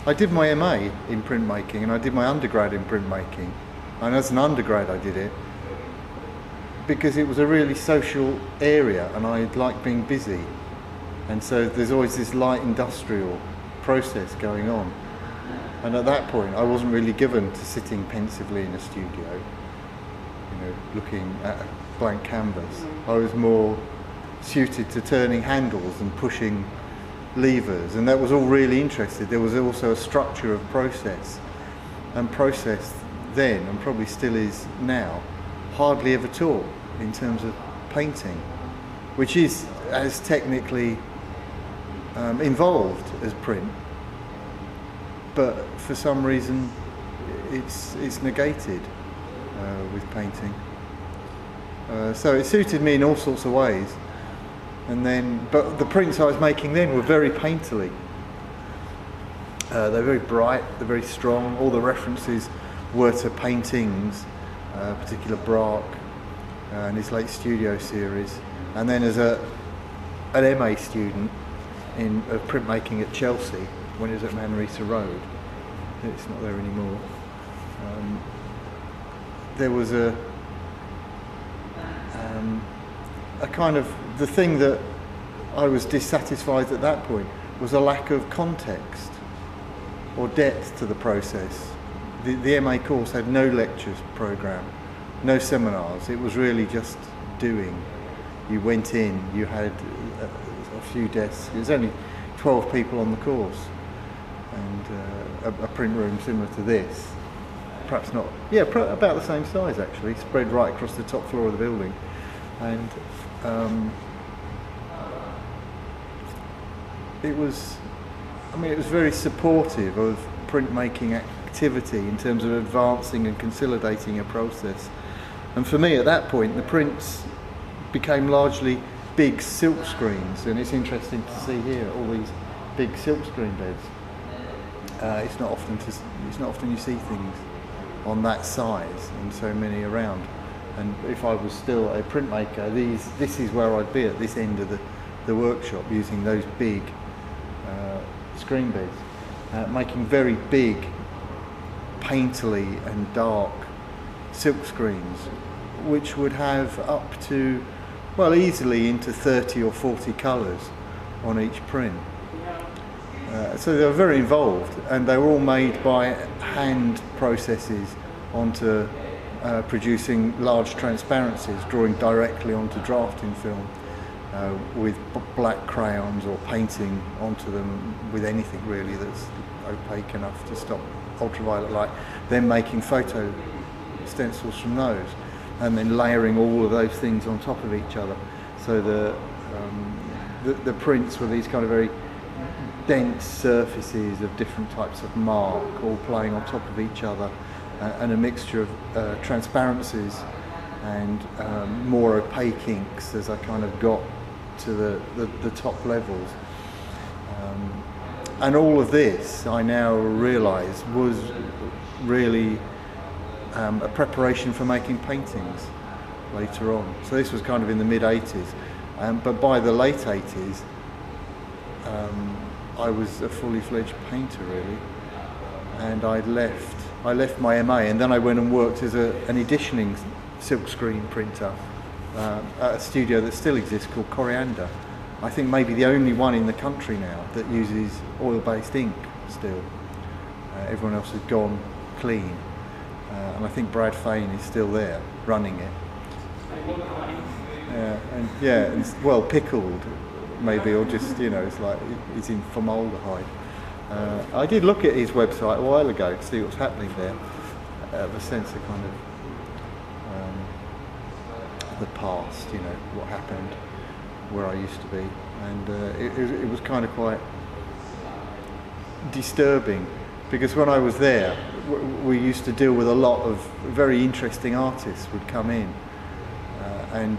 I did my MA in printmaking and I did my undergrad in printmaking, and as an undergrad I did it because it was a really social area and I liked being busy, and so there's always this light industrial process going on, and at that point I wasn't really given to sitting pensively in a studio, looking at a blank canvas. I was more suited to turning handles and pushing levers, and that was all really interesting. There was also a structure of process, and process then, and probably still is now, hardly ever taught in terms of painting, which is as technically involved as print, but for some reason it's negated with painting. So it suited me in all sorts of ways. But the prints I was making then were very painterly. They're very bright, they're very strong. All the references were to paintings, particular Braque and his late studio series. And then as an MA student of printmaking at Chelsea, when it was at Manresa Road, it's not there anymore, there was a kind of, the thing that I was dissatisfied at that point was a lack of context or depth to the process. The MA course had no lectures program, no seminars. It was really just doing. You went in, you had a few desks. There was only 12 people on the course, and a print room similar to this. Perhaps not, about the same size actually, spread right across the top floor of the building. And it was very supportive of printmaking activity in terms of advancing and consolidating a process. And for me at that point, the prints became largely big silk screens, and it's interesting to see here all these big silk screen beds. It's not often you see things on that size and so many around. And if I was still a printmaker, this is where I'd be at this end of the workshop, using those big screen beds, making very big, painterly and dark silk screens, which would have up to, well, easily into 30 or 40 colours on each print. So they were very involved, and they were all made by hand processes onto producing large transparencies, drawing directly onto drafting film with black crayons, or painting onto them with anything really that's opaque enough to stop ultraviolet light, then making photo stencils from those, and then layering all of those things on top of each other. So the prints were these kind of very dense surfaces of different types of mark, all playing on top of each other, and a mixture of transparencies and more opaque inks as I kind of got to the top levels. And all of this, I now realise, was really a preparation for making paintings later on. So this was kind of in the mid-80s, but by the late 80s I was a fully fledged painter really, and I left my MA, and then I went and worked as an editioning silkscreen printer at a studio that still exists called Coriander. I think maybe the only one in the country now that uses oil-based ink still. Everyone else has gone clean, and I think Brad Fain is still there running it. It's well pickled maybe, or just, it's like it's in formaldehyde. I did look at his website a while ago to see what's happening there. The sense of kind of the past, what happened where I used to be, and it was kind of quite disturbing, because when I was there we used to deal with a lot of very interesting artists would come in, and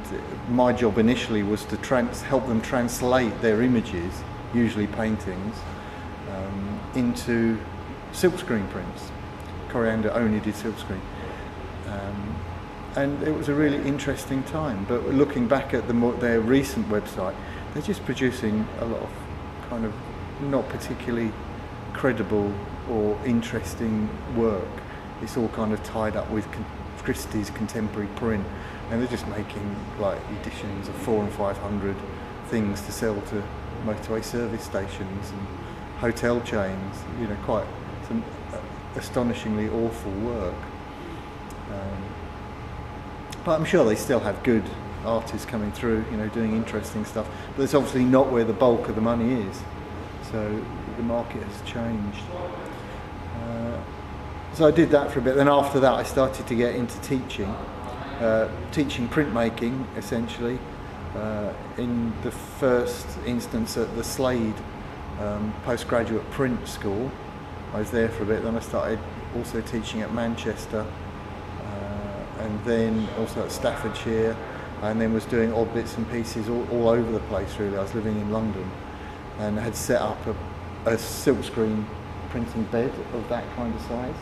my job initially was to help them translate their images, usually paintings, into silkscreen prints. Coriander only did silkscreen. And it was a really interesting time, but looking back at their recent website, they're just producing a lot of kind of not particularly credible or interesting work, it's all kind of tied up with Christie's contemporary print, and they're just making like editions of 400 and 500 things to sell to motorway service stations and hotel chains. You know, quite some astonishingly awful work. But I'm sure they still have good artists coming through, you know, doing interesting stuff. But it's obviously not where the bulk of the money is. So the market has changed. So I did that for a bit. Then after that, I started to get into teaching printmaking, essentially. In the first instance at the Slade postgraduate print school. I was there for a bit. Then I started also teaching at Manchester, and then also at Staffordshire, and then was doing odd bits and pieces all over the place, really. I was living in London and had set up a silkscreen printing bed of that kind of size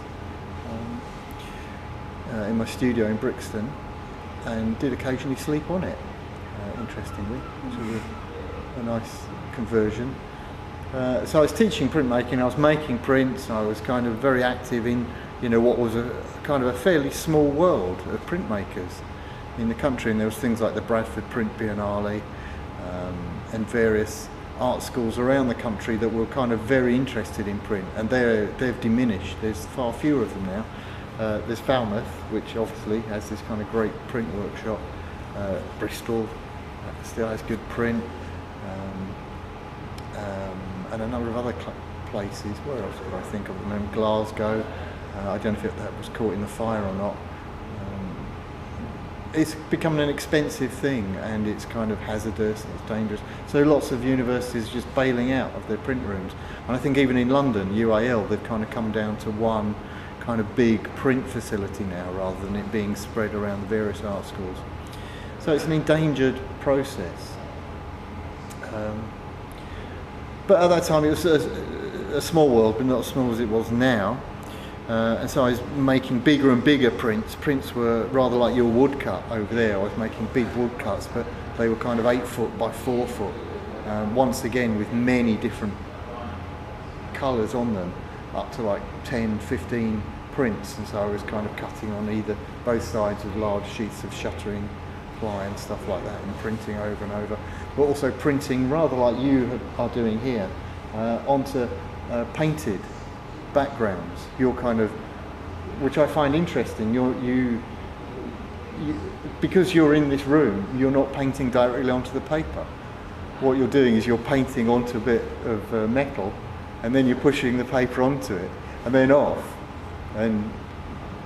in my studio in Brixton, and did occasionally sleep on it, interestingly, which was a nice conversion. So I was teaching printmaking, I was making prints, I was kind of very active in, you know, what was a kind of a fairly small world of printmakers in the country, and there was things like the Bradford Print Biennale and various art schools around the country that were kind of very interested in print, and they've diminished. There's far fewer of them now. There's Falmouth, which obviously has this kind of great print workshop. Bristol still has good print, and a number of other places. Where else could I think of them? Glasgow. I don't know if that was caught in the fire or not. It's becoming an expensive thing, and it's kind of hazardous and it's dangerous. So lots of universities are just bailing out of their print rooms. And I think even in London, UAL, they've kind of come down to one kind of big print facility now, rather than it being spread around the various art schools. So it's an endangered process. But at that time it was a small world, but not as small as it was now. And so I was making bigger and bigger prints. Prints were rather like your woodcut over there. I was making big woodcuts, but they were kind of 8 foot by 4 foot. Once again with many different colours on them, up to like 10, 15 prints. And so I was kind of cutting on both sides of large sheets of shuttering ply and stuff like that, and printing over and over. But also printing, rather like you are doing here, onto painted backgrounds. You're kind of, which I find interesting, you because you're in this room, you're not painting directly onto the paper. What you're doing is you're painting onto a bit of metal, and then you're pushing the paper onto it, and then off.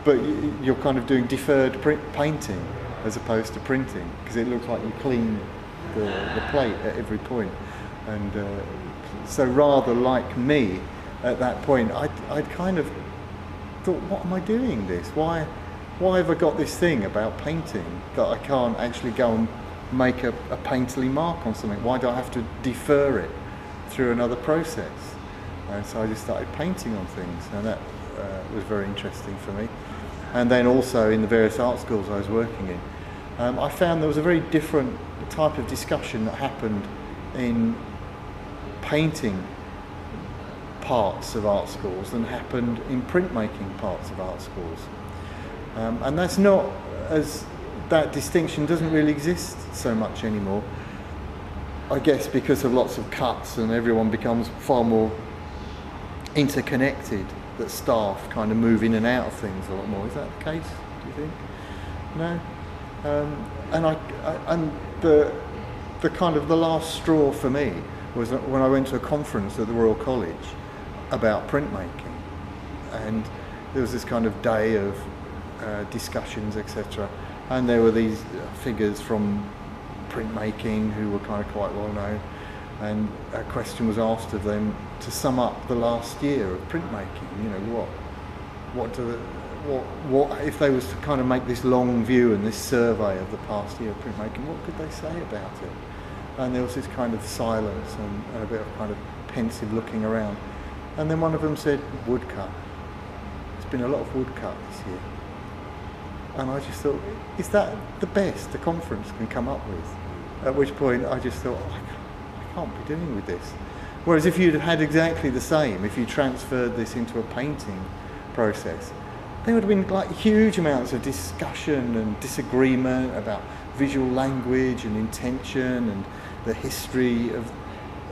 But you're kind of doing deferred painting as opposed to printing, because it looks like you clean the plate at every point. And so rather like me, at that point, I'd kind of thought, what am I doing this? Why have I got this thing about painting that I can't actually go and make a painterly mark on something? Why do I have to defer it through another process? And so I just started painting on things, and that was very interesting for me. And then also in the various art schools I was working in, I found there was a very different type of discussion that happened in painting parts of art schools than happened in printmaking parts of art schools. And that's not that distinction doesn't really exist so much anymore. I guess because of lots of cuts, and everyone becomes far more interconnected, that staff kind of move in and out of things a lot more. Is that the case, do you think? No? And the kind of the last straw for me was when I went to a conference at the Royal College about printmaking, and there was this kind of day of discussions, etc., and there were these figures from printmaking who were kind of quite well known, and a question was asked of them to sum up the last year of printmaking. You know, what if they was to kind of make this long view and this survey of the past year of printmaking, what could they say about it? And there was this kind of silence and a bit of kind of pensive looking around. And then one of them said, woodcut. There's been a lot of woodcut this year. And I just thought, is that the best the conference can come up with? At which point I just thought, I can't be doing with this. Whereas if you'd had exactly the same, if you transferred this into a painting process, there would have been like huge amounts of discussion and disagreement about visual language and intention and the history of,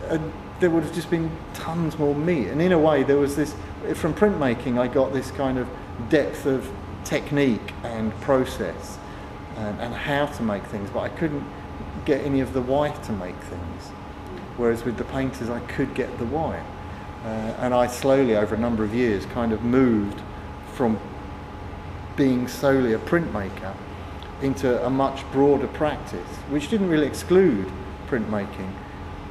and there would have just been tons more meat. And in a way there was this, from printmaking I got this kind of depth of technique and process and how to make things, but I couldn't get any of the why to make things. Whereas with the painters I could get the why. And I slowly, over a number of years, kind of moved from being solely a printmaker into a much broader practice, which didn't really exclude printmaking,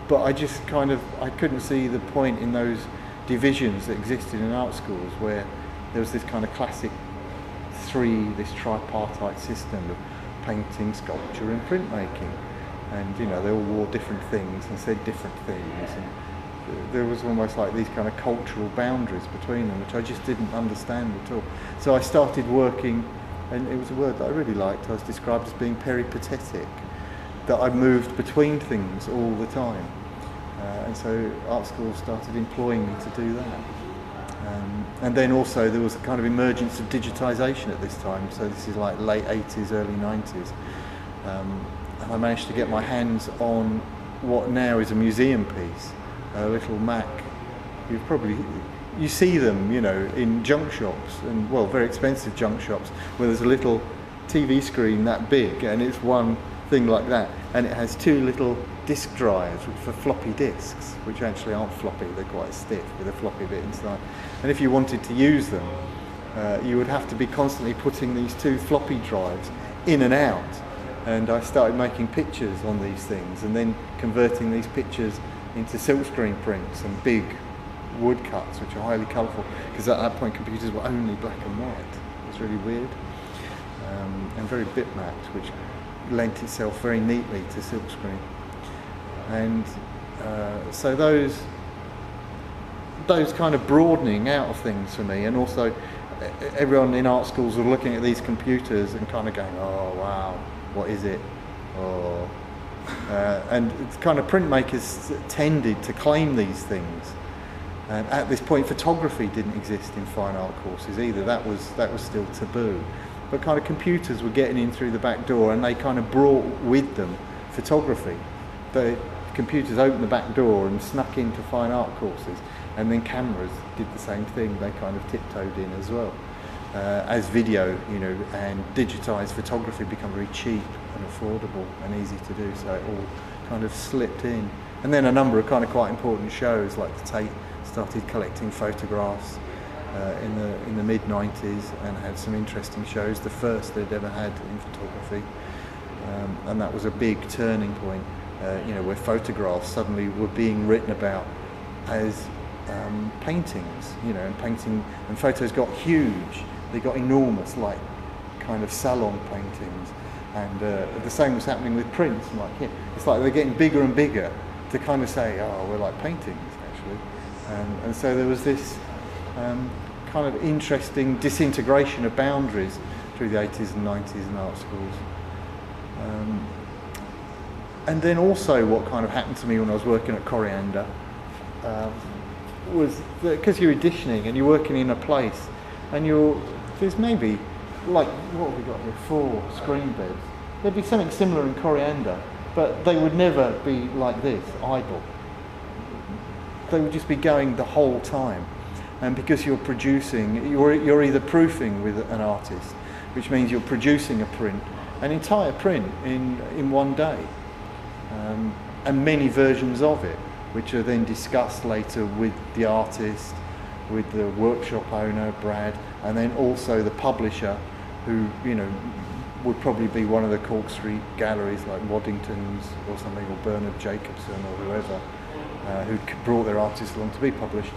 but I just kind of, I couldn't see the point in those divisions that existed in art schools where there was this kind of classic this tripartite system of painting, sculpture and printmaking. And, you know, they all wore different things and said different things, and there was almost like these kind of cultural boundaries between them, which I just didn't understand at all. So I started working, and it was a word that I really liked. I was described as being peripatetic, that I moved between things all the time. And so art schools started employing me to do that. And then also there was a kind of emergence of digitisation at this time, so this is like late 80s, early 90s. And I managed to get my hands on what now is a museum piece, a little Mac. You see them, you know, in junk shops, and well, very expensive junk shops, where there's a little TV screen that big, and it's one thing like that, and it has two little disk drives for floppy disks, which actually aren't floppy, they're quite stiff with a floppy bit inside. And if you wanted to use them, you would have to be constantly putting these two floppy drives in and out. And I started making pictures on these things and then converting these pictures into silkscreen prints and big woodcuts, which are highly colourful, because at that point computers were only black and white. It was really weird. And very bitmapped, which lent itself very neatly to silkscreen. And so those kind of broadening out of things for me, and also everyone in art schools were looking at these computers and kind of going, oh wow, what is it? Oh. And it's kind of printmakers tended to claim these things. And at this point photography didn't exist in fine art courses either, that was still taboo. But kind of computers were getting in through the back door, and they kind of brought with them photography. The computers opened the back door and snuck into fine art courses, and then cameras did the same thing, they kind of tiptoed in as well. As video, you know, and digitised photography become very cheap and affordable and easy to do, so it all kind of slipped in. And then a number of kind of quite important shows, like the Tate started collecting photographs in the mid-90s and had some interesting shows, the first they'd ever had in photography. And that was a big turning point, you know, where photographs suddenly were being written about as paintings, you know, and photos got huge, they got enormous, like kind of salon paintings. And the same was happening with prints, and like here, it's like they're getting bigger and bigger to kind of say, oh, we're like paintings actually. And so there was this kind of interesting disintegration of boundaries through the 80s and 90s in art schools. And then also what kind of happened to me when I was working at Coriander was that because you're auditioning and you're working in a place and there's maybe, like, what have we got here, 4 screen beds. There'd be something similar in Coriander, but they would never be like this, idle. They would just be going the whole time. And because you're producing, you're either proofing with an artist, which means you're producing a print, an entire print in one day, and many versions of it, which are then discussed later with the artist, with the workshop owner, Brad, and then also the publisher, who, you know, would probably be one of the Cork Street galleries like Waddington's or something, or Bernard Jacobson or whoever, who brought their artists along to be published.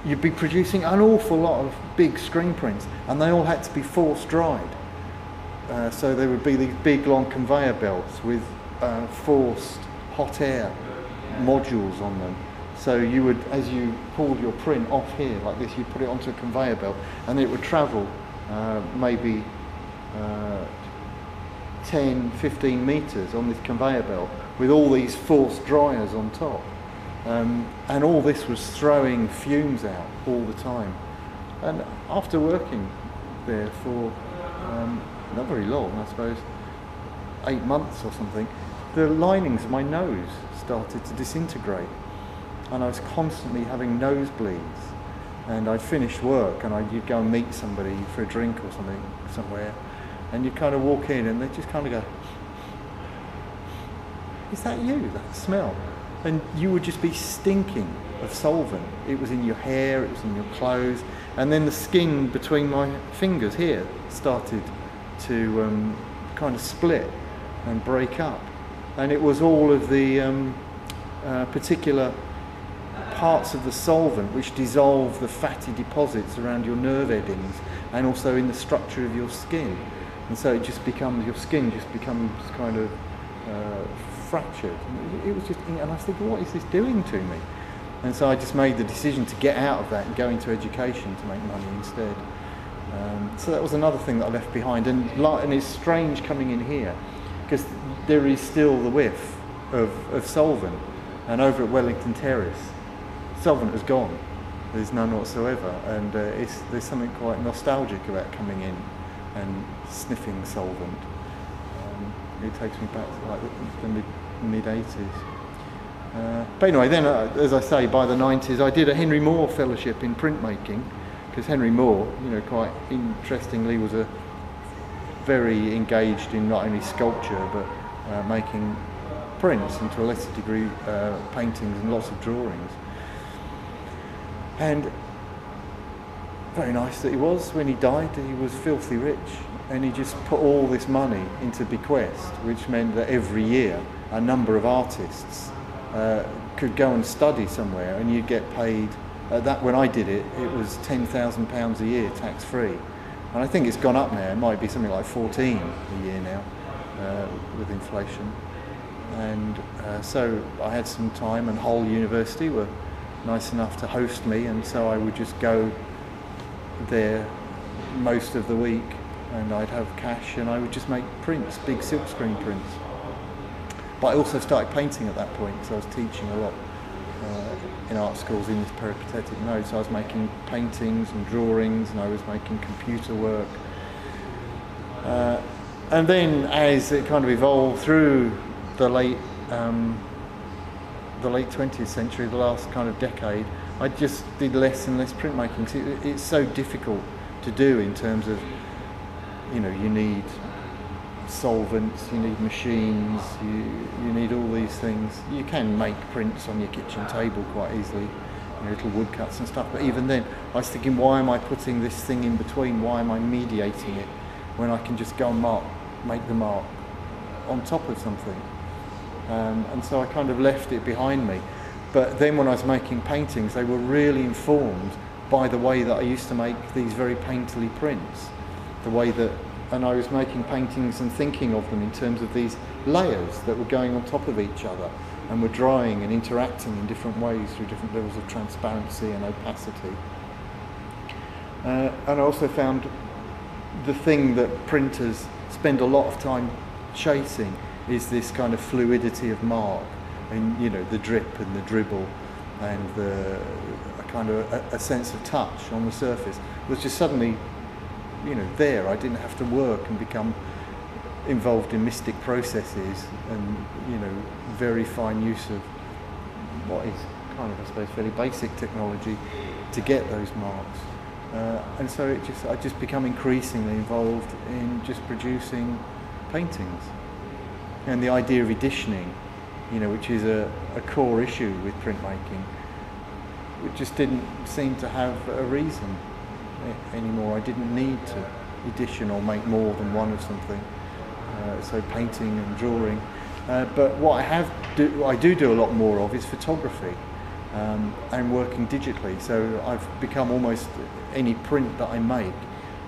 You'd be producing an awful lot of big screen prints, and they all had to be force dried. So there would be these big long conveyor belts with forced hot air modules on them. So you would, as you pulled your print off here like this, you'd put it onto a conveyor belt, and it would travel maybe 10, 15 metres on this conveyor belt with all these forced dryers on top. And all this was throwing fumes out all the time. And after working there for not very long, I suppose, 8 months or something, the linings of my nose started to disintegrate, and I was constantly having nosebleeds. And I'd finish work and you'd go and meet somebody for a drink or something somewhere, and you'd kind of walk in and they'd just kind of go, "Is that you, that smell?" And you would just be stinking of solvent. It was in your hair, it was in your clothes, and then the skin between my fingers here started to kind of split and break up. And it was all of the particular parts of the solvent which dissolve the fatty deposits around your nerve endings and also in the structure of your skin. And so it just becomes, your skin just becomes kind of fractured. It was just, and I was thinking, what is this doing to me? And so I just made the decision to get out of that and go into education to make money instead. So that was another thing that I left behind. And it's strange coming in here, because there is still the whiff of solvent. And over at Wellington Terrace, solvent has gone. There's none whatsoever. And there's something quite nostalgic about coming in and sniffing solvent. It takes me back to like the mid-80s. But anyway, then, as I say, by the 90s, I did a Henry Moore fellowship in printmaking, because Henry Moore, quite interestingly, was very engaged in not only sculpture but making prints, and to a lesser degree paintings and lots of drawings. And very nice that he was. When he died, he was filthy rich, and he just put all this money into bequest, which meant that every year a number of artists could go and study somewhere, and you'd get paid. When I did it, it was £10,000 a year tax-free, and I think it's gone up now. It might be something like 14 a year now with inflation. And so I had some time, and Hull University were nice enough to host me, and so I would just go there most of the week, and I'd have cash and I would just make prints, big silkscreen prints. But I also started painting at that point, so I was teaching a lot in art schools in this peripatetic mode. So I was making paintings and drawings, and I was making computer work. And then as it kind of evolved through the late 20th century, the last kind of decade, I just did less and less printmaking. So it's so difficult to do in terms of, you need solvents, you need machines, you need all these things. You can make prints on your kitchen table quite easily, little woodcuts and stuff, but even then I was thinking, why am I putting this thing in between? Why am I mediating it when I can just go and make the mark on top of something? And so I kind of left it behind me. But then when I was making paintings, they were really informed by the way that I used to make these very painterly prints. And I was making paintings and thinking of them in terms of these layers that were going on top of each other and were drying and interacting in different ways through different levels of transparency and opacity. And I also found the thing that printers spend a lot of time chasing is this kind of fluidity of mark, and the drip and the dribble, and a kind of a sense of touch on the surface was just suddenly there. I didn't have to work and become involved in mystic processes and very fine use of what is kind of, I suppose, fairly basic technology to get those marks. And so I just become increasingly involved in just producing paintings. And the idea of editioning, which is a core issue with printmaking, it just didn't seem to have a reason anymore. I didn't need to edition or make more than one of something. So painting and drawing. But what I do a lot more of is photography and working digitally. So I've become almost any print that I make,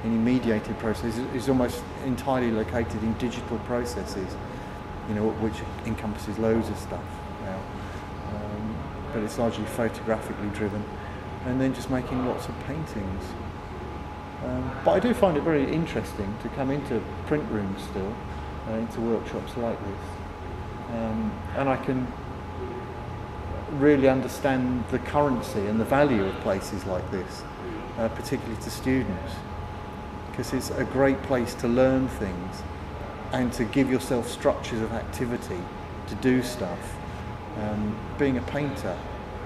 any mediated process is almost entirely located in digital processes, which encompasses loads of stuff now. But it's largely photographically driven, and then just making lots of paintings. But I do find it very interesting to come into print rooms still, into workshops like this, and I can really understand the currency and the value of places like this, particularly to students, because it's a great place to learn things and to give yourself structures of activity to do stuff. Being a painter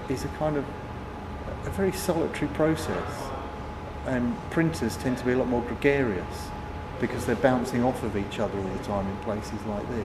is a very solitary process, and printers tend to be a lot more gregarious because they're bouncing off of each other all the time in places like this.